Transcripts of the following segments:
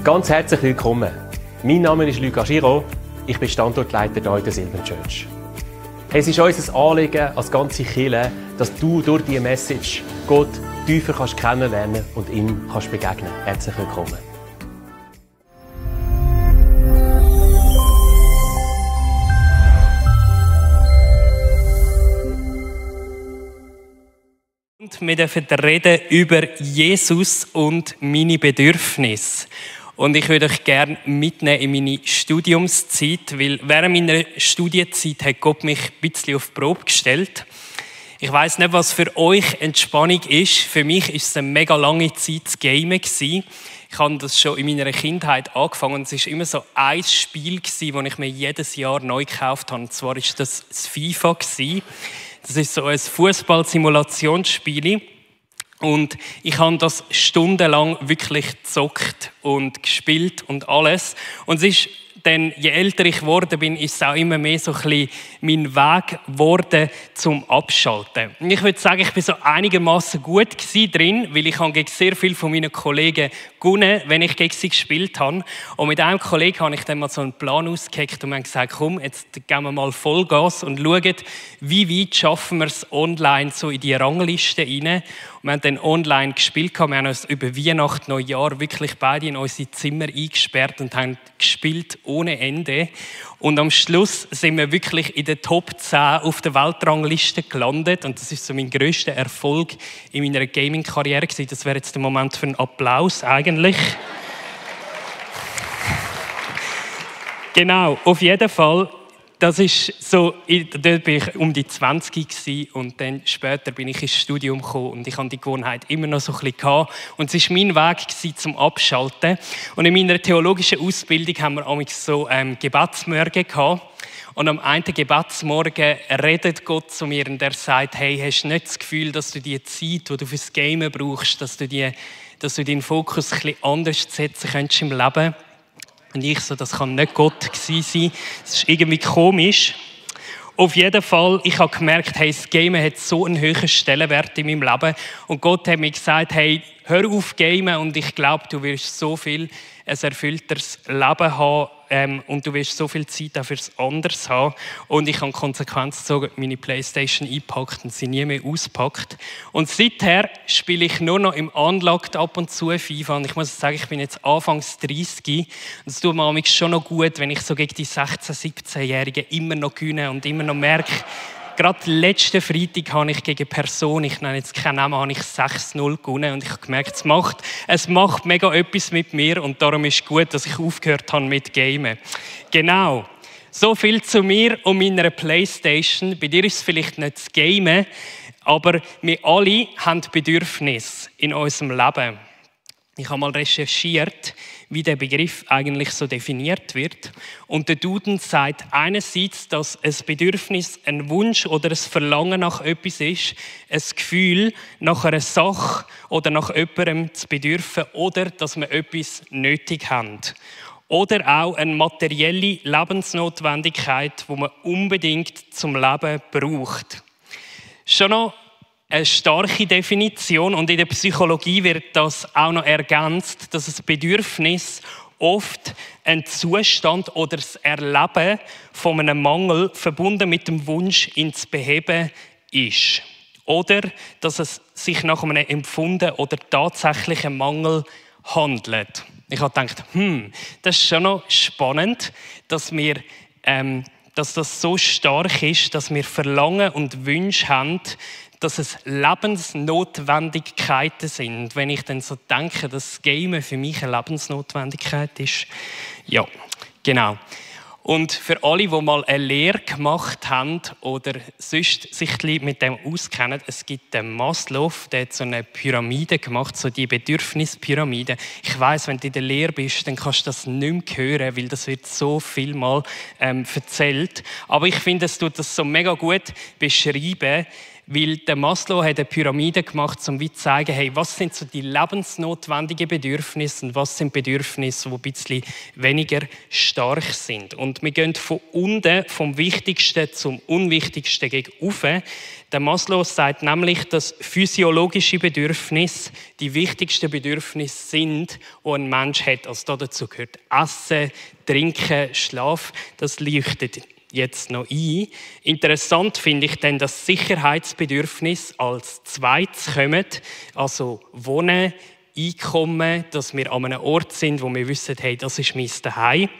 Ganz herzlich willkommen. Mein Name ist Luca Giraud. Ich bin Standortleiter hier in der Silver Church. Es ist unser Anliegen als ganze Kirche, dass du durch diese Message Gott tiefer kannst kennenlernen und ihm kannst begegnen. Herzlich willkommen. Wir dürfen reden über Jesus und meine Bedürfnisse. Und ich würde euch gerne mitnehmen in meine Studiumszeit, weil während meiner Studienzeit hat Gott mich ein bisschen auf die Probe gestellt. Ich weiss nicht, was für euch Entspannung ist. Für mich war es eine mega lange Zeit zu gamen. Ich habe das schon in meiner Kindheit angefangen. Es war immer so ein Spiel, das ich mir jedes Jahr neu gekauft habe. Und zwar war das FIFA. Das ist so ein Fußball-Simulationsspiel. Und ich habe das stundenlang wirklich gezockt und gespielt und alles. Und es ist dann, je älter ich geworden bin, ist es auch immer mehr so ein bisschen mein Weg geworden zum Abschalten. Und ich würde sagen, ich bin so einigermaßen gut drin, weil ich habe gegen sehr viele von meinen Kollegen gewonnen, wenn ich gegen sie gespielt habe. Und mit einem Kollegen habe ich dann mal so einen Plan ausgeheckt und wir haben gesagt, komm, jetzt geben wir mal Vollgas und schauen, wie weit schaffen wir es online so in die Rangliste rein. Und wir haben dann online gespielt, wir haben uns über Weihnachten, Neujahr wirklich beide in unsere Zimmer eingesperrt und haben gespielt ohne Ende. Und am Schluss sind wir wirklich in der Top 10 auf der Weltrangliste gelandet. Und das ist so mein grösster Erfolg in meiner Gaming-Karriere gewesen. Das wäre jetzt der Moment für einen Applaus eigentlich. Genau, auf jeden Fall. Das ist so, dort bin ich um die 20 gewesen und dann später bin ich ins Studium gekommen und ich hatte die Gewohnheit immer noch so ein bisschen gehabt. Und es war mein Weg gewesen, zum Abschalten. Und in meiner theologischen Ausbildung haben wir amigs so Gebetsmorgen gehabt. Und am einen Gebetsmorgen redet Gott zu mir und er sagt, hey, hast du nicht das Gefühl, dass du die Zeit, die du fürs Gamen brauchst, dass du deinen Fokus ein bisschen anders setzen könntest im Leben? Und ich so, das kann nicht Gott gewesen sein. Das ist irgendwie komisch. Auf jeden Fall, ich habe gemerkt, hey, das Gamen hat so einen hohen Stellenwert in meinem Leben. Und Gott hat mir gesagt, hey, hör auf Gamen und ich glaube, du wirst so viel ein erfüllteres Leben haben und du wirst so viel Zeit auch fürs Anderes haben. Und ich habe Konsequenz gezogen, meine Playstation eingepackt und sie nie mehr auspackt. Und seither spiele ich nur noch im Unlocked ab und zu FIFA. Und ich muss sagen, ich bin jetzt Anfangs 30. Und es tut mir schon noch gut, wenn ich so gegen die 16-, 17-Jährigen immer noch gewinne und immer noch merke, gerade letzten Freitag habe ich gegen Person, ich nenne jetzt keinen Namen, habe ich 6-0 gewonnen und ich habe gemerkt, es macht mega etwas mit mir und darum ist es gut, dass ich aufgehört habe mit Gamen. Genau, so viel zu mir und meiner Playstation. Bei dir ist es vielleicht nicht das Gamen, aber wir alle haben Bedürfnisse in unserem Leben. Ich habe mal recherchiert, wie der Begriff eigentlich so definiert wird. Und der Duden sagt einerseits, dass ein Bedürfnis ein Wunsch oder ein Verlangen nach etwas ist, ein Gefühl nach einer Sache oder nach jemandem zu bedürfen oder dass wir etwas nötig haben. Oder auch eine materielle Lebensnotwendigkeit, die man unbedingt zum Leben braucht. Schon noch eine starke Definition und in der Psychologie wird das auch noch ergänzt, dass das Bedürfnis oft ein Zustand oder das Erleben von einem Mangel verbunden mit dem Wunsch, ihn zu beheben, ist. Oder dass es sich nach einem empfundenen oder tatsächlichen Mangel handelt. Ich habe gedacht, das ist schon noch spannend, dass das so stark ist, dass wir Verlangen und Wünsche haben, dass es Lebensnotwendigkeiten sind. Wenn ich dann so denke, dass Gamen für mich eine Lebensnotwendigkeit ist. Ja, genau. Und für alle, die mal eine Lehre gemacht haben oder sonst sich mit dem auskennen, es gibt den Maslow, der hat so eine Pyramide gemacht, so die Bedürfnispyramide. Ich weiss, wenn du in der Lehre bist, dann kannst du das nicht mehr hören, weil das wird so viel mal erzählt. Aber ich finde, es tut das so mega gut beschreiben, weil der Maslow hat eine Pyramide gemacht, um zu zeigen, hey, was sind so die lebensnotwendigen Bedürfnisse und was sind Bedürfnisse, die ein bisschen weniger stark sind. Und wir gehen von unten, vom Wichtigsten zum Unwichtigsten gegen oben. Der Maslow sagt nämlich, dass physiologische Bedürfnisse die wichtigsten Bedürfnisse sind, die ein Mensch hat. Also dazu gehört Essen, Trinken, Schlaf. Das leuchtet jetzt noch ein. Interessant finde ich dann, dass Sicherheitsbedürfnisse als zweites kommen. Also Wohnen, Einkommen, dass wir an einem Ort sind, wo wir wissen, hey, das ist mein Zuhause.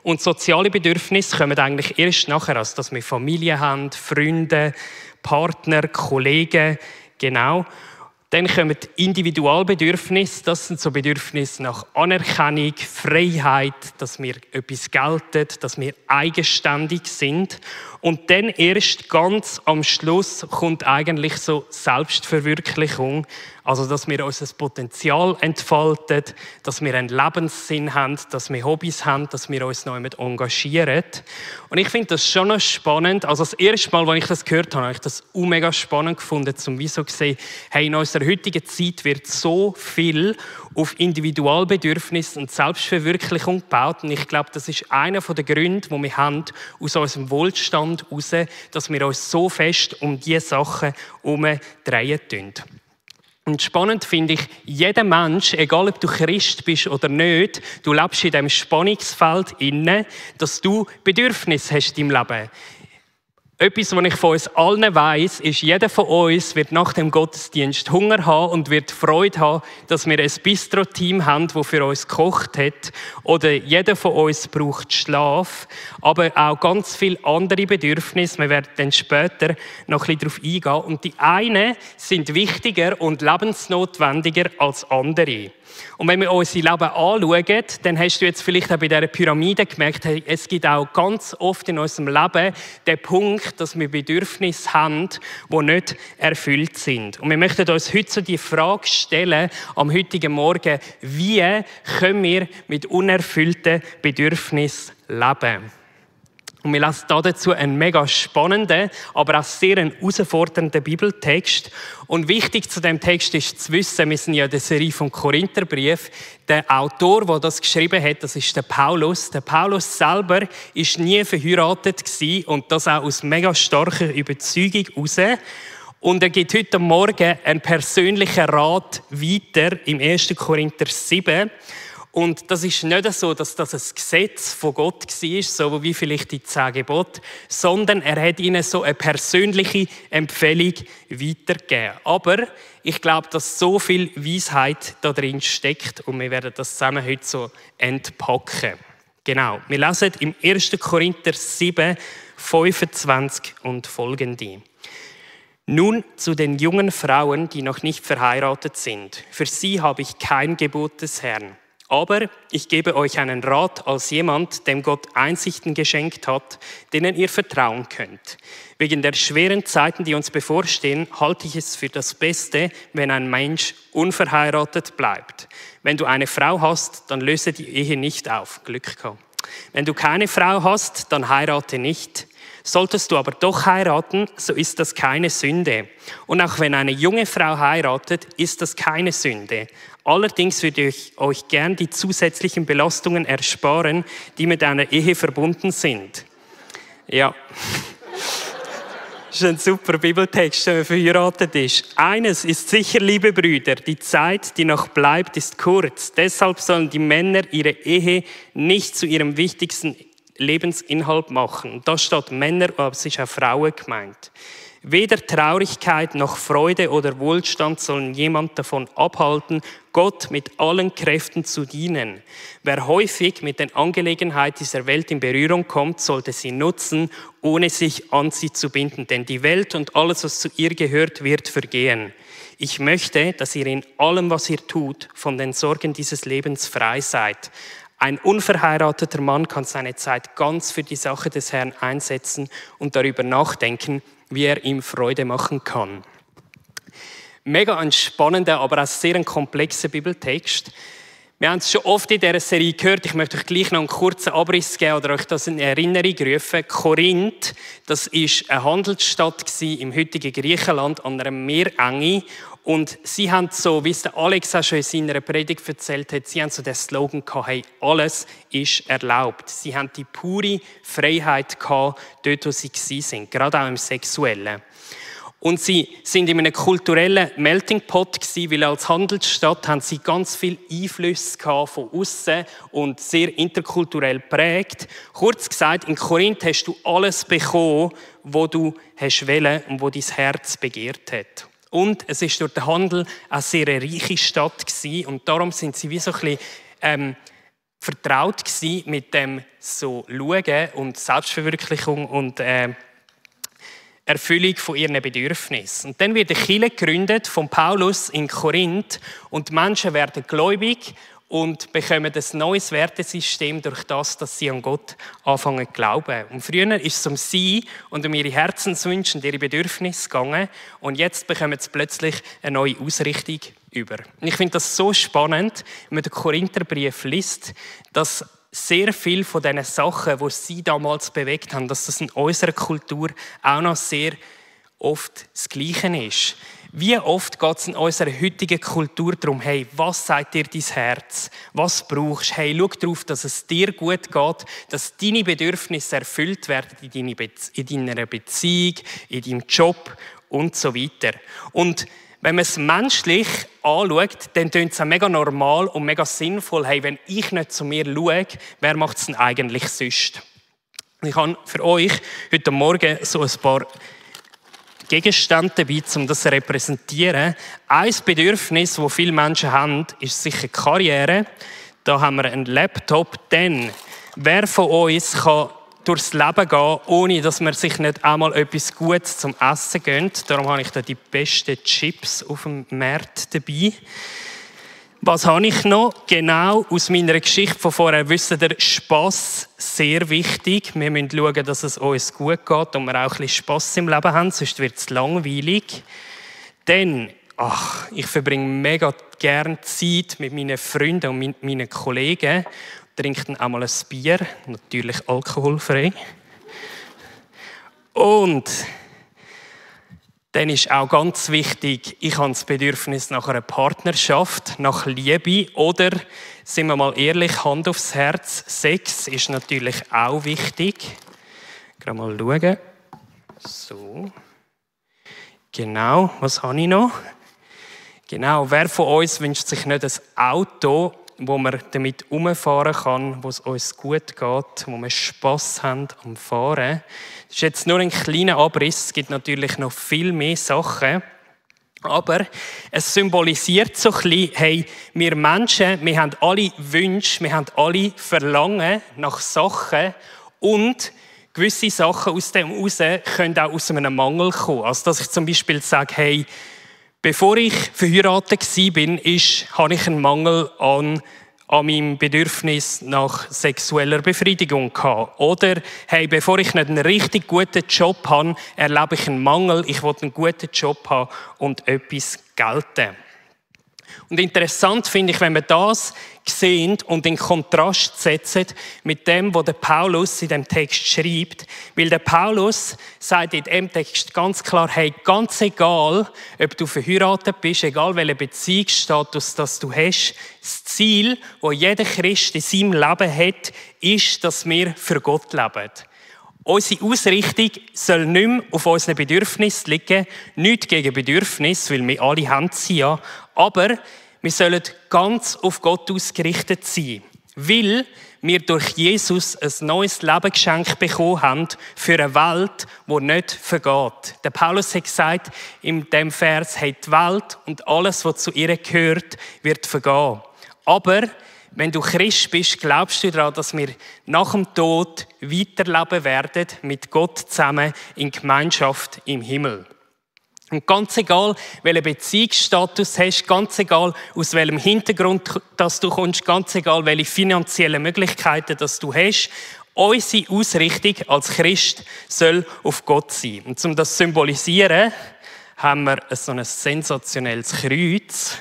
Und soziale Bedürfnisse kommen eigentlich erst nachher, also dass wir Familie haben, Freunde, Partner, Kollegen, genau. Dann kommen Individualbedürfnisse, das sind so Bedürfnisse nach Anerkennung, Freiheit, dass wir etwas gelten, dass wir eigenständig sind. Und dann erst ganz am Schluss kommt eigentlich so Selbstverwirklichung, also dass wir unser Potenzial entfalten, dass wir einen Lebenssinn haben, dass wir Hobbys haben, dass wir uns noch jemand engagieren. Und ich finde das schon noch spannend. Also das erste Mal, als ich das gehört habe, habe ich das mega spannend gefunden, um wie so zu sehen, hey, in unserer heutigen Zeit wird so viel auf Individualbedürfnisse und Selbstverwirklichung gebaut. Und ich glaube, das ist einer der Gründe, die wir haben, aus unserem Wohlstand heraus, dass wir uns so fest um diese Sachen herumdrehen. Und spannend finde ich, jeder Mensch, egal ob du Christ bist oder nicht, du lebst in diesem Spannungsfeld inne, dass du Bedürfnisse hast in deinem Leben. Etwas, was ich von uns allen weiss, ist, jeder von uns wird nach dem Gottesdienst Hunger haben und wird Freude haben, dass wir ein Bistro-Team haben, das für uns gekocht hat. Oder jeder von uns braucht Schlaf, aber auch ganz viele andere Bedürfnisse. Wir werden dann später noch ein bisschen darauf eingehen. Und die einen sind wichtiger und lebensnotwendiger als andere. Und wenn wir unser Leben anschauen, dann hast du jetzt vielleicht auch bei dieser Pyramide gemerkt, hey, es gibt auch ganz oft in unserem Leben den Punkt, dass wir Bedürfnisse haben, die nicht erfüllt sind. Und wir möchten uns heute so die Frage stellen, am heutigen Morgen, wie können wir mit unerfüllten Bedürfnissen leben? Und wir lesen dazu einen mega spannenden, aber auch sehr herausfordernden Bibeltext. Und wichtig zu dem Text ist zu wissen, wir sind ja in der Serie vom Korintherbrief. Der Autor, der das geschrieben hat, das ist der Paulus. Der Paulus selber ist nie verheiratet gewesen und das auch aus mega starker Überzeugung heraus. Und er gibt heute Morgen einen persönlichen Rat weiter im 1. Korinther 7. Und das ist nicht so, dass das ein Gesetz von Gott war, so wie vielleicht die 10 Gebote, sondern er hat ihnen so eine persönliche Empfehlung weitergegeben. Aber ich glaube, dass so viel Weisheit da drin steckt und wir werden das zusammen heute so entpacken. Genau, wir lesen im 1. Korinther 7, 25 und folgende. Nun zu den jungen Frauen, die noch nicht verheiratet sind. Für sie habe ich kein Gebot des Herrn. Aber ich gebe euch einen Rat als jemand, dem Gott Einsichten geschenkt hat, denen ihr vertrauen könnt. Wegen der schweren Zeiten, die uns bevorstehen, halte ich es für das Beste, wenn ein Mensch unverheiratet bleibt. Wenn du eine Frau hast, dann löse die Ehe nicht auf. Glück gehabt. Wenn du keine Frau hast, dann heirate nicht. Solltest du aber doch heiraten, so ist das keine Sünde. Und auch wenn eine junge Frau heiratet, ist das keine Sünde. Allerdings würde ich euch gern die zusätzlichen Belastungen ersparen, die mit einer Ehe verbunden sind. Ja, das ist ein super Bibeltext, wenn man verheiratet ist. Eines ist sicher, liebe Brüder, die Zeit, die noch bleibt, ist kurz. Deshalb sollen die Männer ihre Ehe nicht zu ihrem wichtigsten Lebensinhalt machen. Und da steht Männer, aber es ist auch Frauen gemeint. Weder Traurigkeit noch Freude oder Wohlstand sollen jemand davon abhalten, Gott mit allen Kräften zu dienen. Wer häufig mit den Angelegenheiten dieser Welt in Berührung kommt, sollte sie nutzen, ohne sich an sie zu binden. Denn die Welt und alles, was zu ihr gehört, wird vergehen. Ich möchte, dass ihr in allem, was ihr tut, von den Sorgen dieses Lebens frei seid. Ein unverheirateter Mann kann seine Zeit ganz für die Sache des Herrn einsetzen und darüber nachdenken, wie er ihm Freude machen kann. Mega ein spannender, aber auch sehr ein komplexer Bibeltext. Wir haben es schon oft in dieser Serie gehört. Ich möchte euch gleich noch einen kurzen Abriss geben oder euch das in Erinnerung rufen. Korinth, das war eine Handelsstadt im heutigen Griechenland an einer Meerenge. Und sie haben so, wie es der Alex auch schon in seiner Predigt erzählt hat, sie haben so den Slogan gehabt, hey, alles ist erlaubt. Sie haben die pure Freiheit gehabt, dort wo sie waren, gerade auch im Sexuellen. Und sie sind in einem kulturellen Melting Pot gewesen, weil als Handelsstadt haben sie ganz viel Einflüsse gehabt von außen und sehr interkulturell prägt. Kurz gesagt, in Korinth hast du alles bekommen, was du hast wollen und was dein Herz begehrt hat. Und es ist durch den Handel eine sehr reiche Stadt gewesen, und darum sind sie wie so ein bisschen vertraut gewesen mit dem so Schauen und Selbstverwirklichung und Erfüllung von ihren Bedürfnissen. Und dann wird eine Kirche gegründet von Paulus in Korinth und die Menschen werden gläubig und bekommen ein neues Wertesystem durch das, dass sie an Gott anfangen zu glauben. Und früher ist es um sie und um ihre Herzenswünsche und ihre Bedürfnisse gegangen und jetzt bekommen sie plötzlich eine neue Ausrichtung über. Und ich finde das so spannend, wenn man den Korintherbrief liest, dass sehr viel von diesen Sachen, die sie damals bewegt haben, dass das in unserer Kultur auch noch sehr oft das Gleiche ist. Wie oft geht es in unserer heutigen Kultur darum, hey, was sagt dir dein Herz? Was brauchst du? Hey, schau darauf, dass es dir gut geht, dass deine Bedürfnisse erfüllt werden in deiner Beziehung, in deinem Job und so weiter. Und wenn man es menschlich anschaut, dann klingt es mega normal und mega sinnvoll. Hey, wenn ich nicht zu mir schaue, wer macht es denn eigentlich sonst? Ich habe für euch heute Morgen so ein paar Gegenstände dabei, um das zu repräsentieren. Ein Bedürfnis, das viele Menschen haben, ist sicher Karriere. Da haben wir einen Laptop. Denn wer von uns kann durchs Leben gehen, ohne dass man sich nicht einmal etwas Gutes zum Essen gönnt? Darum habe ich da die besten Chips auf dem Markt dabei. Was habe ich noch? Genau aus meiner Geschichte von vorher wissen ihr, Spass, sehr wichtig. Wir müssen schauen, dass es uns gut geht und wir auch ein bisschen Spass im Leben haben, sonst wird es langweilig. Denn, ich verbringe mega gerne Zeit mit meinen Freunden und mit meinen Kollegen. Trinke dann auch mal ein Bier, natürlich alkoholfrei. Und dann ist auch ganz wichtig, ich habe das Bedürfnis nach einer Partnerschaft, nach Liebe oder, sind wir mal ehrlich, Hand aufs Herz, Sex ist natürlich auch wichtig. Gerade mal schauen. So. Genau, was habe ich noch? Genau, wer von uns wünscht sich nicht ein Auto, wo man damit herumfahren kann, wo es uns gut geht, wo wir Spass haben am Fahren. Das ist jetzt nur ein kleiner Abriss, es gibt natürlich noch viel mehr Sachen. Aber es symbolisiert so ein bisschen, hey, wir Menschen, wir haben alle Wünsche, wir haben alle Verlangen nach Sachen und gewisse Sachen aus dem heraus können auch aus einem Mangel kommen. Also dass ich zum Beispiel sage, hey, bevor ich verheiratet war, hatte ich einen Mangel an meinem Bedürfnis nach sexueller Befriedigung gehabt. Oder, hey, bevor ich nicht einen richtig guten Job habe, erlebe ich einen Mangel, ich will einen guten Job haben und etwas gelten. Und interessant finde ich, wenn wir das sehen und in Kontrast setzen mit dem, was der Paulus in dem Text schreibt. Weil der Paulus sagt in dem Text ganz klar, hey, ganz egal, ob du verheiratet bist, egal welchen Beziehungsstatus das du hast, das Ziel, das jeder Christ in seinem Leben hat, ist, dass wir für Gott leben. Unsere Ausrichtung soll nicht mehr auf unseren Bedürfnissen liegen. Nicht gegen Bedürfnisse, weil wir alle haben sie ja. Aber wir sollen ganz auf Gott ausgerichtet sein. Weil wir durch Jesus ein neues Leben geschenkt bekommen haben für eine Welt, die nicht vergeht. Der Paulus hat gesagt in dem Vers, hey, die Welt und alles, was zu ihr gehört, wird vergehen. Aber wenn du Christ bist, glaubst du daran, dass wir nach dem Tod weiterleben werden mit Gott zusammen in Gemeinschaft im Himmel. Und ganz egal, welchen Beziehungsstatus du hast, ganz egal, aus welchem Hintergrund dass du kommst, ganz egal, welche finanziellen Möglichkeiten dass du hast, unsere Ausrichtung als Christ soll auf Gott sein. Und um das zu symbolisieren, haben wir so ein sensationelles Kreuz.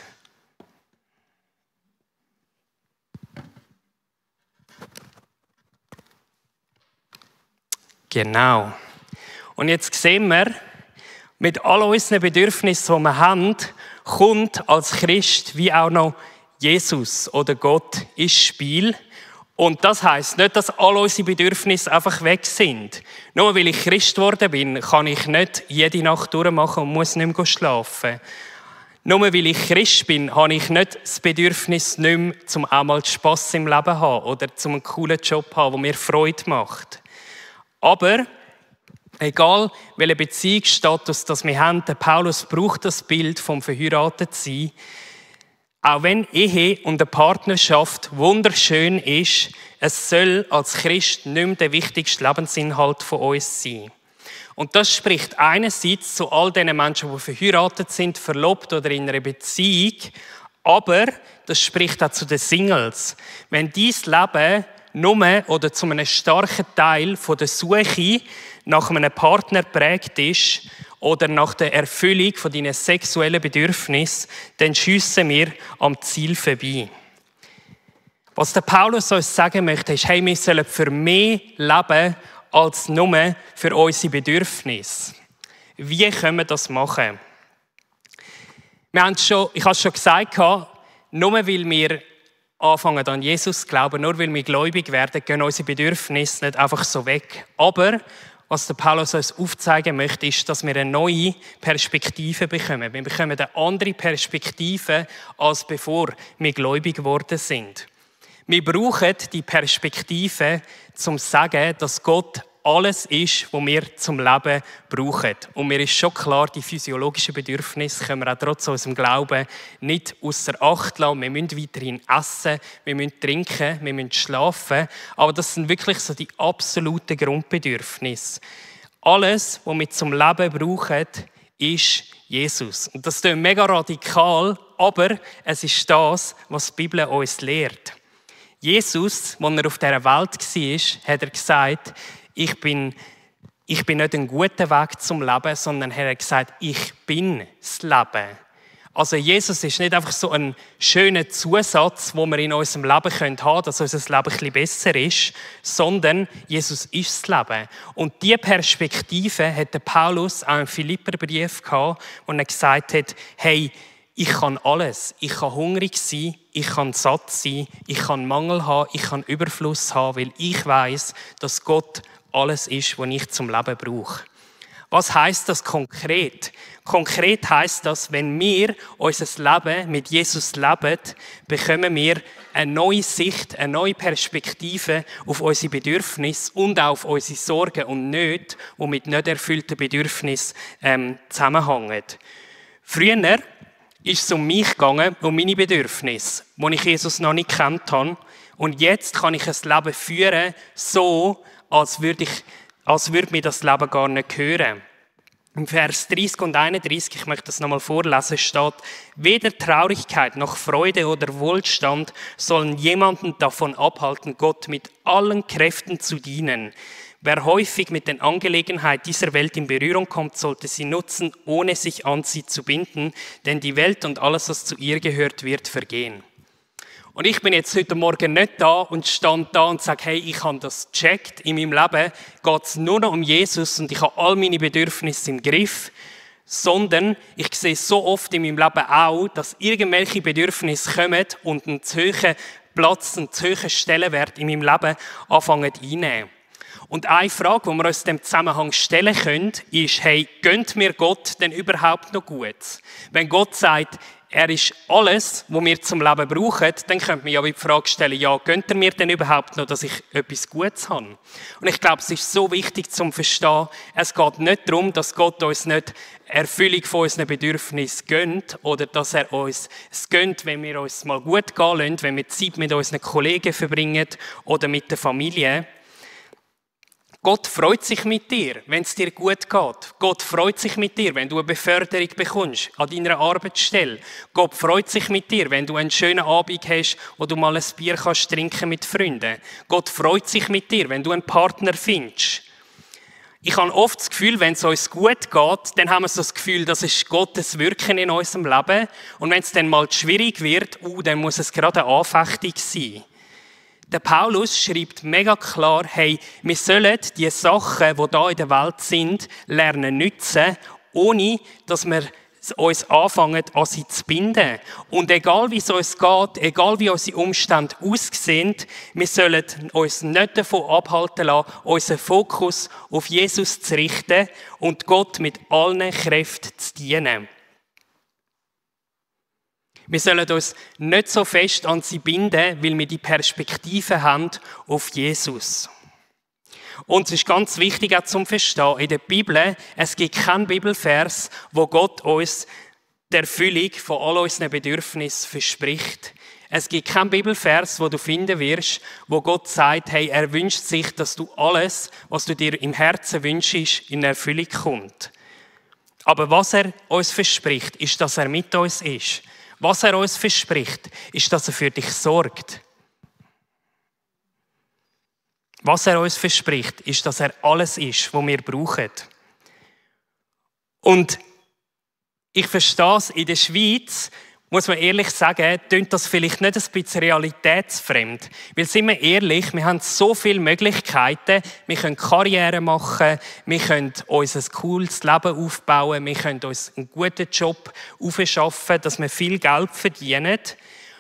Genau. Und jetzt sehen wir, mit all unseren Bedürfnissen, die wir haben, kommt als Christ wie auch noch Jesus oder Gott ins Spiel. Und das heisst nicht, dass all unsere Bedürfnisse einfach weg sind. Nur weil ich Christ geworden bin, kann ich nicht jede Nacht durchmachen und muss nicht mehr schlafen. Nur weil ich Christ bin, habe ich nicht das Bedürfnis, nicht mehr zum einmal Spass im Leben zu haben oder zum einen coolen Job zu haben, der mir Freude macht. Aber egal welchen Beziehungsstatus das wir haben, der Paulus braucht das Bild vom Verheiratetsein. Auch wenn Ehe und eine Partnerschaft wunderschön ist, es soll als Christ nicht mehr der wichtigste Lebensinhalt von uns sein. Und das spricht einerseits zu all den Menschen, die verheiratet sind, verlobt oder in einer Beziehung, aber das spricht auch zu den Singles. Wenn dein Leben nur oder zu einem starken Teil von der Suche nach einem Partner geprägt ist oder nach der Erfüllung von deinen sexuellen Bedürfnissen, dann schiessen wir am Ziel vorbei. Was der Paulus uns sagen möchte, ist, hey, wir sollen für mehr leben als nur für unsere Bedürfnisse. Wie können wir das machen? Ich habe es schon gesagt, nur weil wir anfangen an Jesus zu glauben, nur weil wir gläubig werden, gehen unsere Bedürfnisse nicht einfach so weg. Aber was der Paulus uns aufzeigen möchte, ist, dass wir eine neue Perspektive bekommen. Wir bekommen eine andere Perspektive, als bevor wir gläubig geworden sind. Wir brauchen die Perspektive, um zu sagen, dass Gott alles ist, was wir zum Leben brauchen. Und mir ist schon klar, die physiologischen Bedürfnisse können wir auch trotz unserem Glauben nicht außer Acht lassen. Wir müssen weiterhin essen, wir müssen trinken, wir müssen schlafen. Aber das sind wirklich so die absoluten Grundbedürfnisse. Alles, was wir zum Leben brauchen, ist Jesus. Und das klingt mega radikal, aber es ist das, was die Bibel uns lehrt. Jesus, als er auf dieser Welt war, hat er gesagt, ich bin nicht ein guter Weg zum Leben, sondern er hat gesagt, ich bin das Leben. Also Jesus ist nicht einfach so ein schöner Zusatz, den wir in unserem Leben haben können, dass unser Leben ein bisschen besser ist, sondern Jesus ist das Leben. Und diese Perspektive hat der Paulus auch im Philipperbrief gehabt, wo er gesagt hat, hey, ich kann alles. Ich kann hungrig sein, ich kann satt sein, ich kann Mangel haben, ich kann Überfluss haben, weil ich weiss, dass Gott alles ist, was ich zum Leben brauche. Was heisst das konkret? Konkret heisst das, wenn wir unser Leben mit Jesus leben, bekommen wir eine neue Sicht, eine neue Perspektive auf unsere Bedürfnisse und auch auf unsere Sorgen und Nöte, die mit nicht erfüllten Bedürfnissen zusammenhängen. Früher ist es um mich gegangen, um meine Bedürfnisse, die ich Jesus noch nicht gekannt habe. Und jetzt kann ich ein Leben führen, so, als würde mir das Leben gar nicht gehören. Im Vers 30 und 31, ich möchte das nochmal vorlesen, steht, weder Traurigkeit noch Freude oder Wohlstand sollen jemanden davon abhalten, Gott mit allen Kräften zu dienen. Wer häufig mit den Angelegenheiten dieser Welt in Berührung kommt, sollte sie nutzen, ohne sich an sie zu binden, denn die Welt und alles, was zu ihr gehört, wird vergehen. Und ich bin jetzt heute Morgen nicht da und stand da und sage, hey, ich habe das gecheckt. In meinem Leben geht es nur noch um Jesus und ich habe all meine Bedürfnisse im Griff. Sondern ich sehe so oft in meinem Leben auch, dass irgendwelche Bedürfnisse kommen und einen zu hohen Platz, einen zu hohen Stellenwert in meinem Leben anfangen einzunehmen. Und eine Frage, die wir uns in diesem Zusammenhang stellen können, ist, hey, gönnt mir Gott denn überhaupt noch gut? Wenn Gott sagt, er ist alles, was wir zum Leben brauchen, dann könnte man ja die Frage stellen, ja, gönnt er mir denn überhaupt noch, dass ich etwas Gutes habe? Und ich glaube, es ist so wichtig zum Verstehen, es geht nicht darum, dass Gott uns nicht Erfüllung von unseren Bedürfnissen gönnt oder dass er uns es gönnt, wenn wir uns mal gut gehen lassen, wenn wir Zeit mit unseren Kollegen verbringen oder mit der Familie. Gott freut sich mit dir, wenn es dir gut geht. Gott freut sich mit dir, wenn du eine Beförderung bekommst an deiner Arbeitsstelle. Gott freut sich mit dir, wenn du einen schönen Abend hast, wo du mal ein Bier kannst trinken mit Freunden. Gott freut sich mit dir, wenn du einen Partner findest. Ich habe oft das Gefühl, wenn es uns gut geht, dann haben wir so das Gefühl, das ist Gottes Wirken in unserem Leben. Und wenn es dann mal schwierig wird, dann muss es gerade eine Anfechtung sein. Der Paulus schreibt mega klar, hey, wir sollen die Sachen, die da in der Welt sind, lernen nützen, ohne dass wir uns anfangen, an sie zu binden. Und egal wie es uns geht, egal wie unsere Umstände aussehen, wir sollen uns nicht davon abhalten lassen, unseren Fokus auf Jesus zu richten und Gott mit allen Kräften zu dienen. Wir sollen uns nicht so fest an sie binden, weil wir die Perspektive haben auf Jesus. Und es ist ganz wichtig auch zum Verstehen, in der Bibel, es gibt keinen Bibelvers, wo Gott uns die Erfüllung von all unseren Bedürfnissen verspricht. Es gibt keinen Bibelvers, wo du finden wirst, wo Gott sagt, hey, er wünscht sich, dass du alles, was du dir im Herzen wünschst, in Erfüllung kommt. Aber was er uns verspricht, ist, dass er mit uns ist. Was er uns verspricht, ist, dass er für dich sorgt. Was er uns verspricht, ist, dass er alles ist, was wir brauchen. Und ich verstehe es, in der Schweiz, muss man ehrlich sagen, tönt das vielleicht nicht ein bisschen realitätsfremd. Weil, sind wir ehrlich, wir haben so viele Möglichkeiten. Wir können Karriere machen, wir können uns ein cooles Leben aufbauen, wir können uns einen guten Job aufschaffen, dass wir viel Geld verdienen.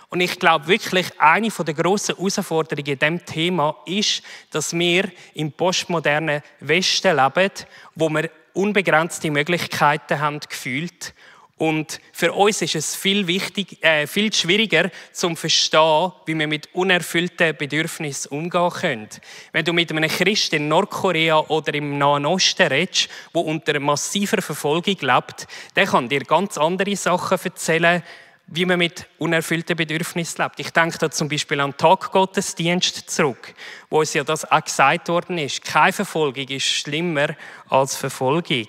Und ich glaube wirklich, eine der grossen Herausforderungen in diesem Thema ist, dass wir im postmodernen Westen leben, wo wir unbegrenzte Möglichkeiten haben gefühlt. Und für uns ist es viel schwieriger zu verstehen, wie wir mit unerfüllten Bedürfnissen umgehen können. Wenn du mit einem Christ in Nordkorea oder im Nahen Osten redest, der unter massiver Verfolgung lebt, der kann dir ganz andere Sachen erzählen, wie man mit unerfüllten Bedürfnissen lebt. Ich denke da zum Beispiel an den Taggottesdienst zurück, wo uns ja das auch gesagt worden ist. Keine Verfolgung ist schlimmer als Verfolgung.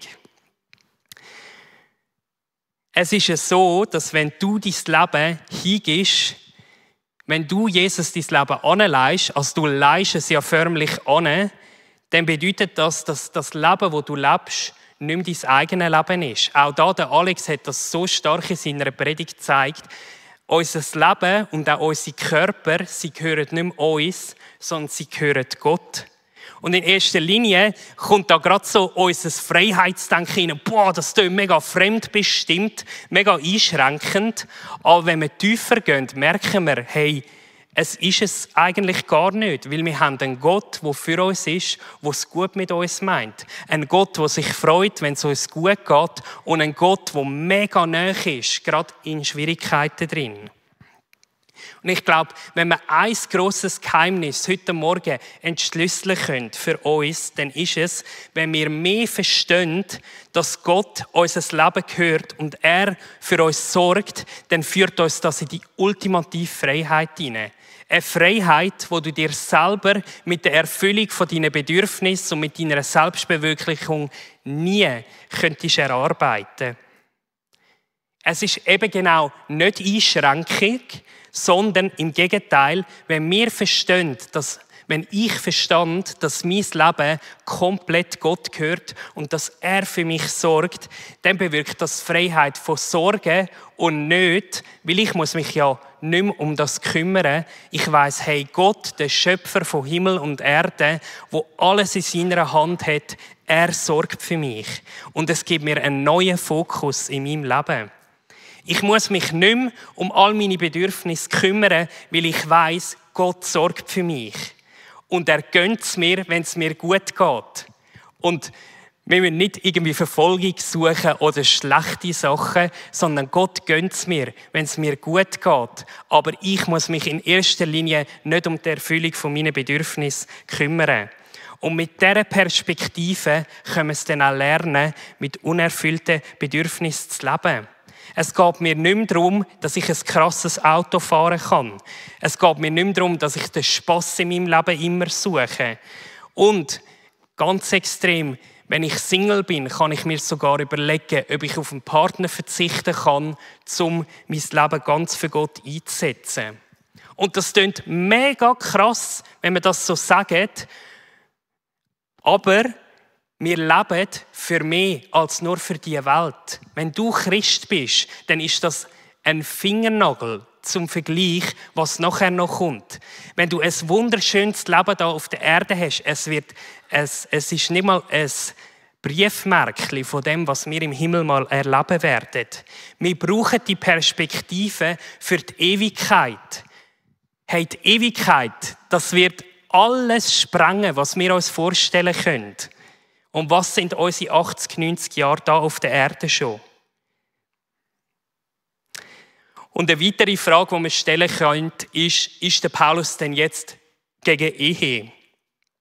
Es ist ja so, dass wenn du dein Leben hingibst, wenn du Jesus dein Leben anleihst, also du leihst es ja förmlich an, dann bedeutet das, dass das Leben, das du lebst, nicht mehr dein eigenes Leben ist. Auch da, der Alex hat das so stark in seiner Predigt gezeigt. Unser Leben und auch unsere Körper, sie gehören nicht mehr uns, sondern sie gehören Gott. Und in erster Linie kommt da gerade so unser Freiheitsdenken rein. Boah, das klingt mega fremdbestimmt, mega einschränkend. Aber wenn wir tiefer gehen, merken wir, hey, es ist es eigentlich gar nicht, weil wir haben einen Gott, der für uns ist, der es gut mit uns meint. Ein Gott, der sich freut, wenn es uns gut geht und ein Gott, der mega nahe ist, gerade in Schwierigkeiten drin. Und ich glaube, wenn wir ein grosses Geheimnis heute Morgen entschlüsseln können für uns, dann ist es, wenn wir mehr verstehen, dass Gott unser Leben gehört und er für uns sorgt, dann führt uns das in die ultimative Freiheit hinein. Eine Freiheit, wo du dir selber mit der Erfüllung von deinen Bedürfnissen und mit deiner Selbstverwirklichung nie könntest erarbeiten. Es ist eben genau nicht Einschränkung, sondern im Gegenteil, wenn wir verstehen, wenn ich verstand, dass mein Leben komplett Gott gehört und dass er für mich sorgt, dann bewirkt das Freiheit von Sorgen und nicht, weil ich muss mich ja nicht mehr um das kümmern. Ich weiss, hey, Gott, der Schöpfer von Himmel und Erde, wo alles in seiner Hand hat, er sorgt für mich. Und es gibt mir einen neuen Fokus in meinem Leben. Ich muss mich nicht mehr um all meine Bedürfnisse kümmern, weil ich weiss, Gott sorgt für mich. Und er gönnt es mir, wenn es mir gut geht. Und wir müssen nicht irgendwie Verfolgung suchen oder schlechte Sachen, sondern Gott gönnt es mir, wenn es mir gut geht. Aber ich muss mich in erster Linie nicht um die Erfüllung von meinen Bedürfnissen kümmern. Und mit dieser Perspektive können wir es dann auch lernen, mit unerfüllten Bedürfnissen zu leben. Es geht mir nicht mehr darum, dass ich ein krasses Auto fahren kann. Es geht mir nicht mehr darum, dass ich den Spass in meinem Leben immer suche. Und ganz extrem, wenn ich Single bin, kann ich mir sogar überlegen, ob ich auf einen Partner verzichten kann, um mein Leben ganz für Gott einzusetzen. Und das klingt mega krass, wenn man das so sagt. Aber wir leben für mehr als nur für diese Welt. Wenn du Christ bist, dann ist das ein Fingernagel zum Vergleich, was nachher noch kommt. Wenn du ein wunderschönes Leben hier auf der Erde hast, es ist nicht mal ein Briefmärkchen von dem, was wir im Himmel mal erleben werden. Wir brauchen die Perspektive für die Ewigkeit. Hey, die Ewigkeit, das wird alles sprengen, was wir uns vorstellen können. Und was sind unsere 80, 90 Jahre da auf der Erde schon? Und eine weitere Frage, die man stellen könnte, ist der Paulus denn jetzt gegen Ehe?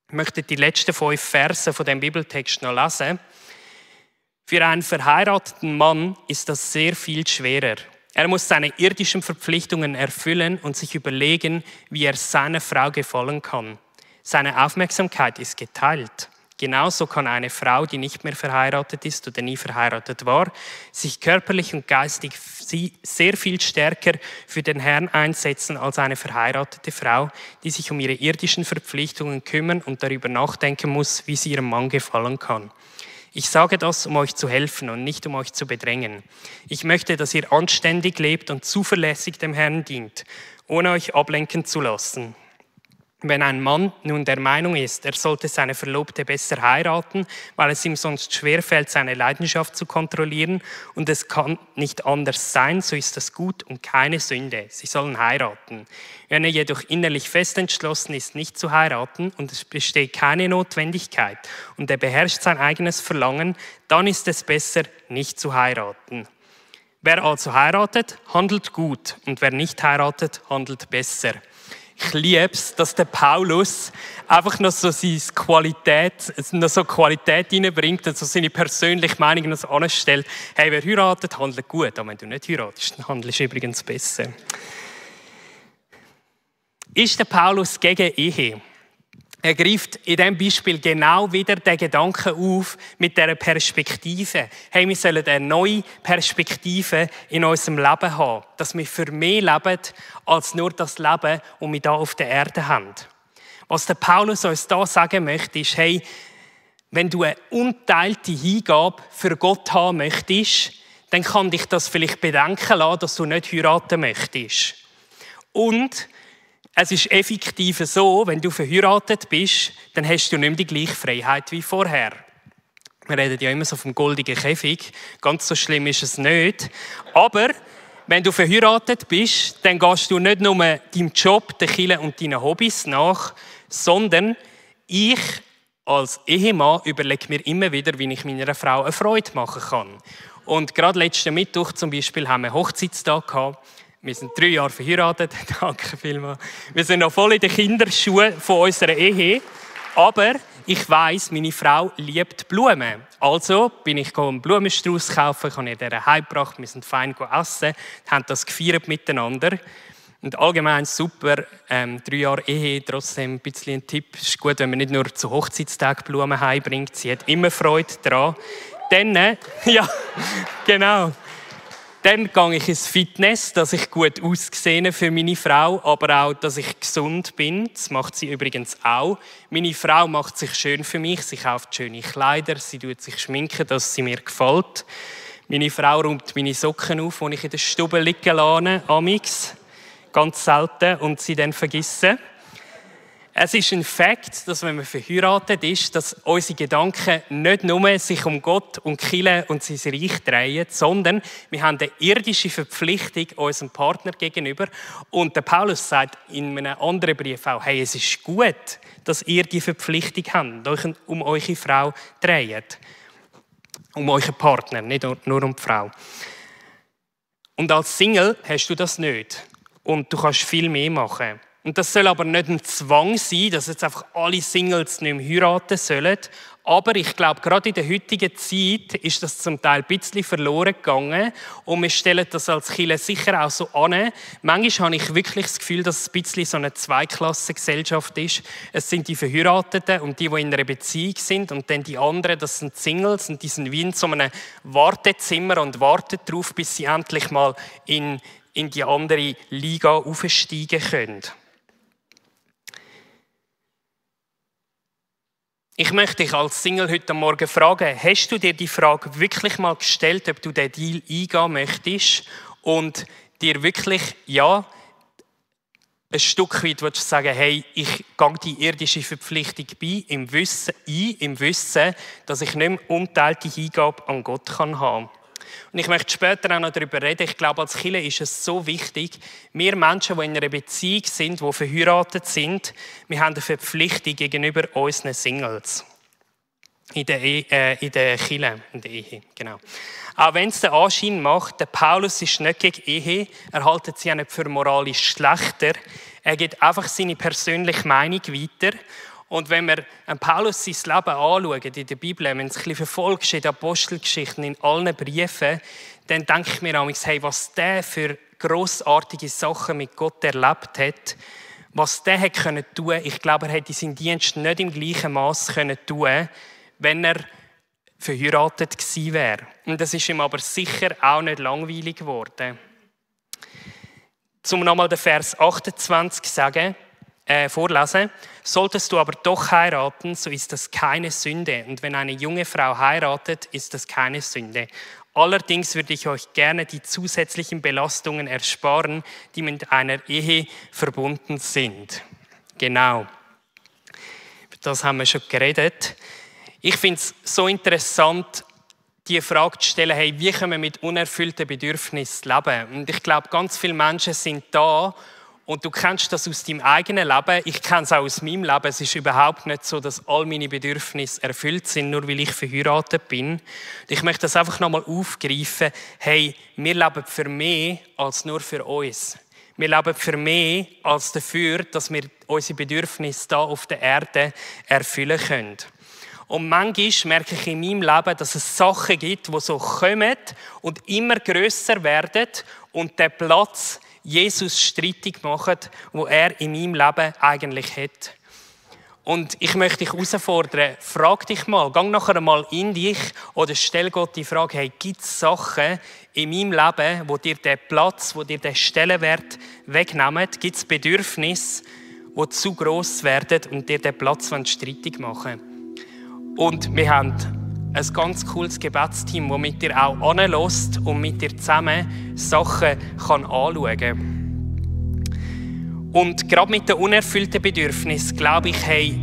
Ich möchte die letzten 5 Verse von dem Bibeltext noch lesen. Für einen verheirateten Mann ist das sehr viel schwerer. Er muss seine irdischen Verpflichtungen erfüllen und sich überlegen, wie er seiner Frau gefallen kann. Seine Aufmerksamkeit ist geteilt. Genauso kann eine Frau, die nicht mehr verheiratet ist oder nie verheiratet war, sich körperlich und geistig sehr viel stärker für den Herrn einsetzen als eine verheiratete Frau, die sich um ihre irdischen Verpflichtungen kümmern und darüber nachdenken muss, wie sie ihrem Mann gefallen kann. Ich sage das, um euch zu helfen und nicht um euch zu bedrängen. Ich möchte, dass ihr anständig lebt und zuverlässig dem Herrn dient, ohne euch ablenken zu lassen. Wenn ein Mann nun der Meinung ist, er sollte seine Verlobte besser heiraten, weil es ihm sonst schwerfällt, seine Leidenschaft zu kontrollieren und es kann nicht anders sein, so ist das gut und keine Sünde. Sie sollen heiraten. Wenn er jedoch innerlich fest entschlossen ist, nicht zu heiraten und es besteht keine Notwendigkeit und er beherrscht sein eigenes Verlangen, dann ist es besser, nicht zu heiraten. Wer also heiratet, handelt gut und wer nicht heiratet, handelt besser. Ich liebe es, dass der Paulus einfach noch so seine Qualität reinbringt und so seine persönliche Meinung noch so anstellt. Hey, wer heiratet, handelt gut. Aber wenn du nicht heiratest, dann handelst du übrigens besser. Ist der Paulus gegen Ehe? Er greift in diesem Beispiel genau wieder den Gedanken auf mit dieser Perspektive. Hey, wir sollen eine neue Perspektive in unserem Leben haben. Dass wir für mehr leben, als nur das Leben, das wir hier auf der Erde haben. Was der Paulus uns hier sagen möchte, ist, hey, wenn du eine unteilte Hingabe für Gott haben möchtest, dann kann dich das vielleicht bedenken lassen, dass du nicht heiraten möchtest. Und es ist effektiv so, wenn du verheiratet bist, dann hast du nicht mehr die gleiche Freiheit wie vorher. Wir reden ja immer so vom goldenen Käfig. Ganz so schlimm ist es nicht. Aber wenn du verheiratet bist, dann gehst du nicht nur deinem Job, der Kirche und deinen Hobbys nach, sondern ich als Ehemann überlege mir immer wieder, wie ich meiner Frau eine Freude machen kann. Und gerade letzten Mittwoch zum Beispiel haben wir Hochzeitstag gehabt. Wir sind 3 Jahre verheiratet. Danke vielmals. Wir sind noch voll in den Kinderschuhen von unserer Ehe. Aber ich weiss, meine Frau liebt Blumen. Also bin ich einen Blumenstrauß kaufen, ich habe ihr den heimgebracht, wir sind fein essen, haben das gefeiert miteinander. Und allgemein super, 3 Jahre Ehe, trotzdem ein bisschen ein Tipp. Es ist gut, wenn man nicht nur zu Hochzeitstag Blumen heimbringt, sie hat immer Freude daran. Dann, ja, genau. Dann gehe ich ins Fitness, dass ich gut aussehe für meine Frau, aber auch, dass ich gesund bin. Das macht sie übrigens auch. Meine Frau macht sich schön für mich. Sie kauft schöne Kleider, sie tut sich schminken, dass sie mir gefällt. Meine Frau räumt meine Socken auf, die ich in der Stube liegen lasse, amix. Ganz selten und sie dann vergessen. Es ist ein Fakt, dass wenn man verheiratet ist, dass unsere Gedanken nicht nur sich um Gott und die Kirche und sein Reich drehen, sondern wir haben eine irdische Verpflichtung unserem Partner gegenüber. Und der Paulus sagt in einem anderen Brief auch, hey, es ist gut, dass ihr die Verpflichtung habt, euch um eure Frau dreht. Um euren Partner, nicht nur um die Frau. Und als Single hast du das nicht. Und du kannst viel mehr machen. Und das soll aber nicht ein Zwang sein, dass jetzt einfach alle Singles nicht mehr heiraten sollen. Aber ich glaube, gerade in der heutigen Zeit ist das zum Teil ein bisschen verloren gegangen. Und wir stellen das als Kirche sicher auch so an. Manchmal habe ich wirklich das Gefühl, dass es ein bisschen so eine Zweiklassengesellschaft ist. Es sind die Verheirateten und die in einer Beziehung sind. Und dann die anderen, das sind Singles. Und die sind wie in so einem Wartezimmer und warten darauf, bis sie endlich mal in die andere Liga aufsteigen können. Ich möchte dich als Single heute Morgen fragen, hast du dir die Frage wirklich mal gestellt, ob du diesen Deal eingehen möchtest und dir wirklich, ein Stück weit sagen, hey, ich gehe die irdische Verpflichtung im Wissen, dass ich nicht mehr unteilte Hingabe an Gott haben kann. Und ich möchte später auch noch darüber reden. Ich glaube, als Kirche ist es so wichtig, wir Menschen, die in einer Beziehung sind, die verheiratet sind, wir haben eine Verpflichtung gegenüber unseren Singles. In der Kirche, in der Ehe, genau. Auch wenn es den Anschein macht, der Paulus ist nicht gegen Ehe, er hält sie auch nicht für moralisch schlechter. Er gibt einfach seine persönliche Meinung weiter. Und wenn wir Paulus sein Leben anschauen, in der Bibel, wenn es ein bisschen verfolgt in den Apostelgeschichten, in allen Briefen, dann denke ich mir manchmal, hey, was der für grossartige Sachen mit Gott erlebt hat, was der hat können tun. Ich glaube, er hätte seinen Dienst nicht im gleichen Maß können tun, wenn er verheiratet gewesen wäre. Und das ist ihm aber sicher auch nicht langweilig geworden. Zum nochmal den Vers 28 vorlesen. Solltest du aber doch heiraten, so ist das keine Sünde. Und wenn eine junge Frau heiratet, ist das keine Sünde. Allerdings würde ich euch gerne die zusätzlichen Belastungen ersparen, die mit einer Ehe verbunden sind. Genau. Über das haben wir schon geredet. Ich finde es so interessant, die Frage zu stellen, hey, wie können wir mit unerfüllten Bedürfnissen leben? Und ich glaube, ganz viele Menschen sind da und du kennst das aus deinem eigenen Leben. Ich kenne es auch aus meinem Leben. Es ist überhaupt nicht so, dass all meine Bedürfnisse erfüllt sind, nur weil ich verheiratet bin. Und ich möchte das einfach nochmal aufgreifen. Hey, wir leben für mehr als nur für uns. Wir leben für mehr als dafür, dass wir unsere Bedürfnisse hier auf der Erde erfüllen können. Und manchmal merke ich in meinem Leben, dass es Sachen gibt, die so kommen und immer grösser werden und den Platz Jesus streitig machen, wo er in meinem Leben eigentlich hat. Und ich möchte dich herausfordern, frag dich mal, geh nachher mal in dich oder stell Gott die Frage, hey, gibt es Sachen in meinem Leben, wo dir den Platz, wo dir den Stellenwert wegnehmen? Gibt es Bedürfnisse, die zu gross werden und dir den Platz streitig machen? Und wir haben ein ganz cooles Gebetsteam, das mit dir auch anhört und mit dir zusammen Sachen anschauen kann. Und gerade mit den unerfüllten Bedürfnissen, glaube ich, hey,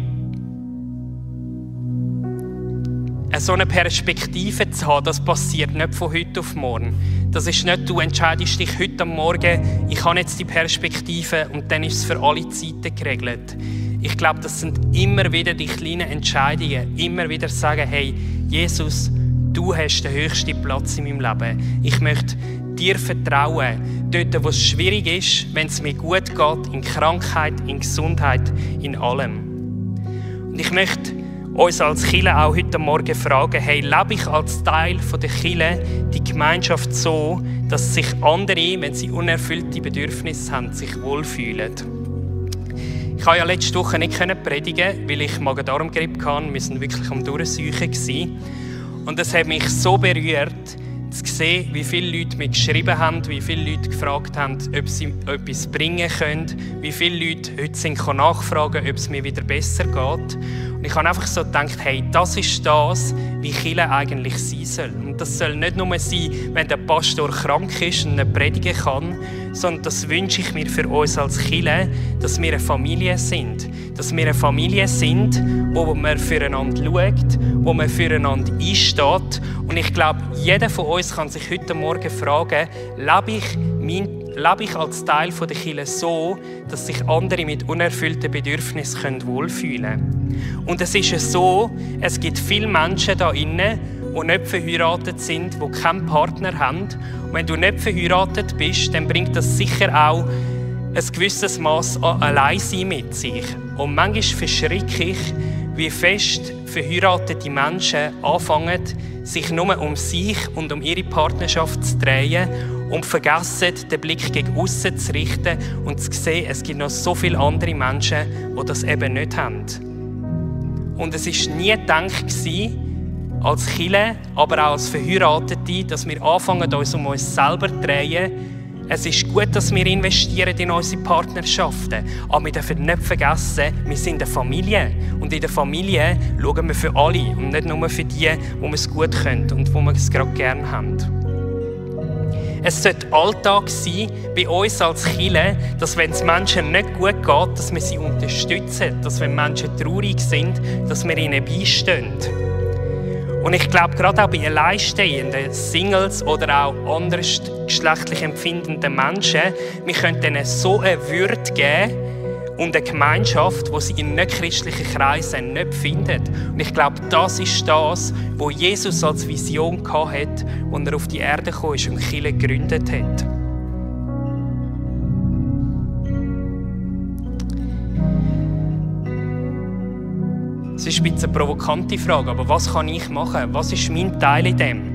so eine Perspektive zu haben, das passiert nicht von heute auf morgen. Das ist nicht, du entscheidest dich heute am Morgen, ich habe jetzt die Perspektive und dann ist es für alle Zeiten geregelt. Ich glaube, das sind immer wieder die kleinen Entscheidungen. Immer wieder sagen, hey, Jesus, du hast den höchsten Platz in meinem Leben. Ich möchte dir vertrauen, dort, wo es schwierig ist, wenn es mir gut geht, in Krankheit, in Gesundheit, in allem. Und ich möchte uns als Kirche auch heute Morgen fragen, hey, lebe ich als Teil der Kirche die Gemeinschaft so, dass sich andere, wenn sie unerfüllte Bedürfnisse haben, sich wohlfühlen? Ich konnte ja letzte Woche nicht predigen, weil ich Magen-Darm-Grippe hatte. Wir waren wirklich am Durchsuchen. Und es hat mich so berührt, zu sehen, wie viele Leute mir geschrieben haben, wie viele Leute gefragt haben, ob sie etwas bringen können, wie viele Leute heute nachfragen, ob es mir wieder besser geht. Und ich habe einfach so gedacht, hey, das ist das, wie Kirche eigentlich sein soll. Und das soll nicht nur sein, wenn der Pastor krank ist und nicht predigen kann, sondern das wünsche ich mir für uns als Kirche, dass wir eine Familie sind. Dass wir eine Familie sind, wo man füreinander schaut, wo man füreinander einsteht. Und ich glaube, jeder von uns kann sich heute Morgen fragen, lebe ich als Teil der Kirche so, dass sich andere mit unerfüllten Bedürfnissen wohlfühlen können. Und es ist so, es gibt viele Menschen da innen, die nicht verheiratet sind, die keinen Partner haben. Und wenn du nicht verheiratet bist, dann bringt das sicher auch ein gewisses Maß an Alleinsein mit sich. Und manchmal verschrecke ich, wie fest verheiratete Menschen anfangen, sich nur um sich und um ihre Partnerschaft zu drehen und vergessen, den Blick gegen aussen zu richten und zu sehen, es gibt noch so viele andere Menschen, die das eben nicht haben. Und es war nie gedacht, als Kirche, aber auch als Verheiratete, dass wir anfangen, uns um uns selber zu drehen. Es ist gut, dass wir investieren in unsere Partnerschaften. Aber wir dürfen nicht vergessen, wir sind eine Familie. Und in der Familie schauen wir für alle und nicht nur für die, wo wir es gut können und wo wir es gerade gerne haben. Es sollte Alltag sein bei uns als Kirche, dass wenn es Menschen nicht gut geht, dass wir sie unterstützen, dass wenn Menschen traurig sind, dass wir ihnen beistehen. Und ich glaube, gerade auch bei alleinstehenden Singles oder auch anders geschlechtlich empfindenden Menschen, wir können ihnen so eine Würde geben und eine Gemeinschaft, die sie in nicht-christlichen Kreisen nicht finden. Und ich glaube, das ist das, was Jesus als Vision hatte, als er auf die Erde kam und Kirche gegründet hat. Es ist ein bisschen eine provokante Frage, aber was kann ich machen? Was ist mein Teil in dem?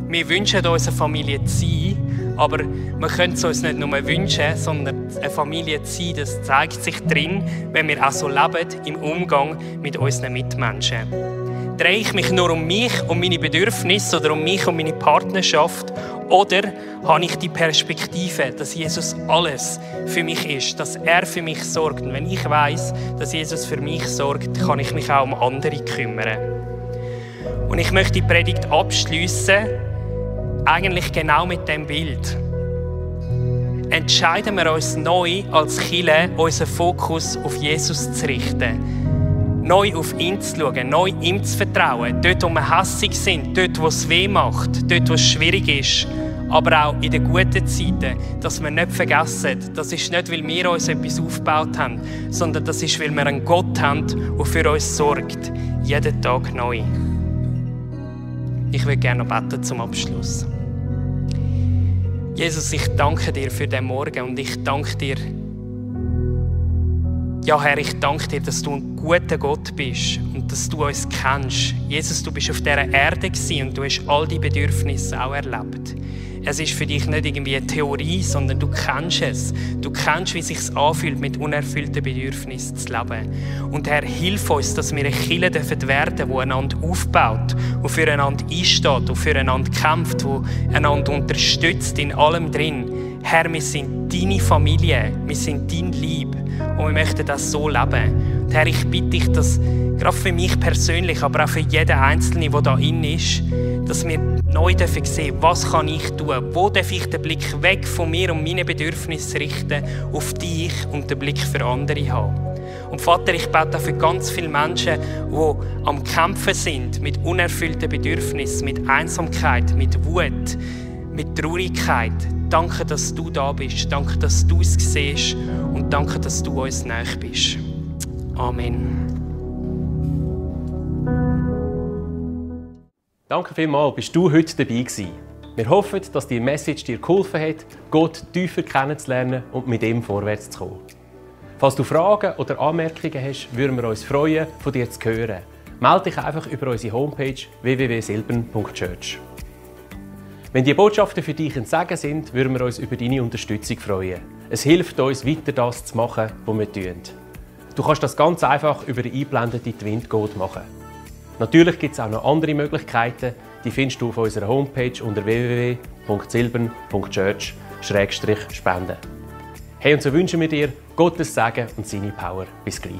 Wir wünschen uns eine Familie zu sein, aber wir können es uns nicht nur wünschen, sondern eine Familie zu sein, das zeigt sich drin, wenn wir auch so leben im Umgang mit unseren Mitmenschen. Drehe ich mich nur um mich, um meine Bedürfnisse oder um mich, um meine Partnerschaft? Oder habe ich die Perspektive, dass Jesus alles für mich ist, dass er für mich sorgt? Und wenn ich weiss, dass Jesus für mich sorgt, kann ich mich auch um andere kümmern. Und ich möchte die Predigt abschliessen, eigentlich genau mit dem Bild. Entscheiden wir uns neu als Kirche, unseren Fokus auf Jesus zu richten. Neu auf ihn zu schauen, neu ihm zu vertrauen. Dort, wo wir hässig sind, dort, wo es weh macht, dort, wo es schwierig ist. Aber auch in den guten Zeiten, dass wir nicht vergessen, das ist nicht, weil wir uns etwas aufgebaut haben, sondern das ist, weil wir einen Gott haben, der für uns sorgt. Jeden Tag neu. Ich würde gerne noch beten zum Abschluss. Jesus, ich danke dir für den Morgen und ich danke dir, ja, Herr, ich danke dir, dass du ein guter Gott bist und dass du uns kennst. Jesus, du bist auf dieser Erde gewesen und du hast all die Bedürfnisse auch erlebt. Es ist für dich nicht irgendwie eine Theorie, sondern du kennst es. Du kennst, wie es sich anfühlt, mit unerfüllten Bedürfnissen zu leben. Und Herr, hilf uns, dass wir eine Kirche werden dürfen, die einander aufbaut, die füreinander einsteht, die füreinander kämpft, die einander unterstützt in allem drin. Herr, wir sind deine Familie, wir sind dein Lieb und wir möchten das so leben. Und Herr, ich bitte dich, dass gerade für mich persönlich, aber auch für jeden Einzelnen, der da drin ist, dass wir neu dürfen sehen, was kann ich tun, wo darf ich den Blick weg von mir und meinen Bedürfnissen richten, auf dich und den Blick für andere haben. Und Vater, ich bete auch für ganz viele Menschen, die am Kämpfen sind mit unerfüllten Bedürfnissen, mit Einsamkeit, mit Wut, mit Traurigkeit. Danke, dass du da bist. Danke, dass du es siehst. Und danke, dass du uns nahe bist. Amen. Danke vielmals, bist du heute dabei gewesen. Wir hoffen, dass die Message dir geholfen hat, Gott tiefer kennenzulernen und mit ihm vorwärts zu kommen. Falls du Fragen oder Anmerkungen hast, würden wir uns freuen, von dir zu hören. Melde dich einfach über unsere Homepage www.silbern.church. Wenn die Botschaften für dich ein Segen sind, würden wir uns über deine Unterstützung freuen. Es hilft uns, weiter das zu machen, was wir tun. Du kannst das ganz einfach über die eingeblendete Twint-Code machen. Natürlich gibt es auch noch andere Möglichkeiten, die findest du auf unserer Homepage unter www.silbern.church/spenden. Hey, und so wünschen wir dir Gottes Segen und seine Power. Bis gleich.